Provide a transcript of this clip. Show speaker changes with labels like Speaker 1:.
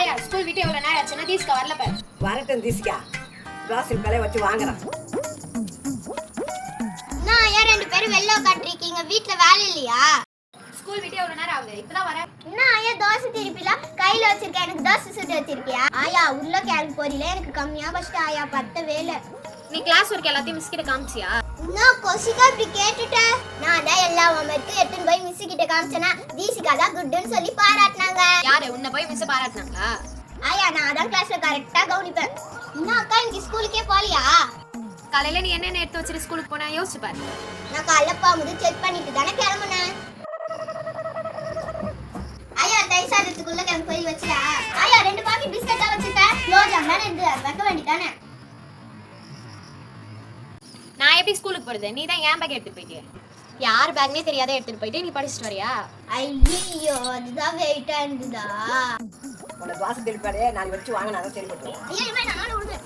Speaker 1: ஆயா ஸ்கூல் விட்டு எவ்வளவு நேரம் ஆச்சுன்னா தீஸ்கா வரல பாரு.
Speaker 2: வரட்டும் தீஸ்கா, தோசை கலை வச்சு வாங்குறேன்.
Speaker 3: நான் ஐயா 2 பேரும் வெளில உட்காந்துருக்கீங்க, வீட்டுல வேலை இல்லையா?
Speaker 1: ஸ்கூல் விட்டு எவ்வளவு நேரம் ஆகுது, இப்பதான் வரேன்.
Speaker 3: என்ன ஐயா தோசை திருப்பில கையில வச்சிருக்கேன், எனக்கு தோசை சுட்டு வச்சிருக்கியா? ஆயா உள்ள கேரட் பொரியல எனக்கு கம்மியா பஸ்ட் ஆயா, 10 வேலை.
Speaker 1: நீ கிளாஸ் ஒர்க் எல்லாத்தையும் மிஸ் கிட்ட காமிச்சியா?
Speaker 3: நான் கொசிகா இப்படி கேட்டுட்டேன். நான் தான் எல்லா ஹோம்வொர்க்கும் எடுத்துன்னு போய் மிஸ் கிட்ட காமிச்சேனா, தீசிகா தான் குட்னு சொல்லி பாராட்டினாங்க.
Speaker 1: யாரு உன்னை போய் மிஸ் பாராட்டினாங்களா?
Speaker 3: ஆயா நான் தான் கிளாஸ்ல கரெக்டா கவனிப்பேன். என்ன அக்கா இன்னைக்கு ஸ்கூலுக்கே போலியா?
Speaker 1: காலையில நீ என்னென்ன எடுத்து வச்சிட்டு ஸ்கூலுக்கு போனா யோசிச்சு பாரு.
Speaker 3: நான் காலைல போகும்போது செக் பண்ணிட்டு தானே கிளம்புனேன். ஆயா தயிர் சாதத்துக்குள்ள கிளம்பி போய் வச்சுடா. ஆயா 2 பாக்கெட் பிஸ்கட் தான் வச்சிருக்கேன், க்ளோஸ் ஆனா 2 வைக்க வேண்டியதானே.
Speaker 1: நான் எப்படி ஸ்கூலுக்கு போறது? நீ தான் ஏன் பேக் எடுத்துட்டு போயிட்டியே. யார் பேக்னே தெரியாத எடுத்துட்டு போயிட்டு நீ படிச்சுட்டு வரியா?
Speaker 3: ஐயோ அதுதான் வெயிட்டா இருந்ததா.
Speaker 2: உன்னை தோசை திருப்பாடே 4 வச்சு வாங்கினா தான் சரி போட்டுருவோம்.
Speaker 3: ஐயா இவன் நானும் விடுவேன்.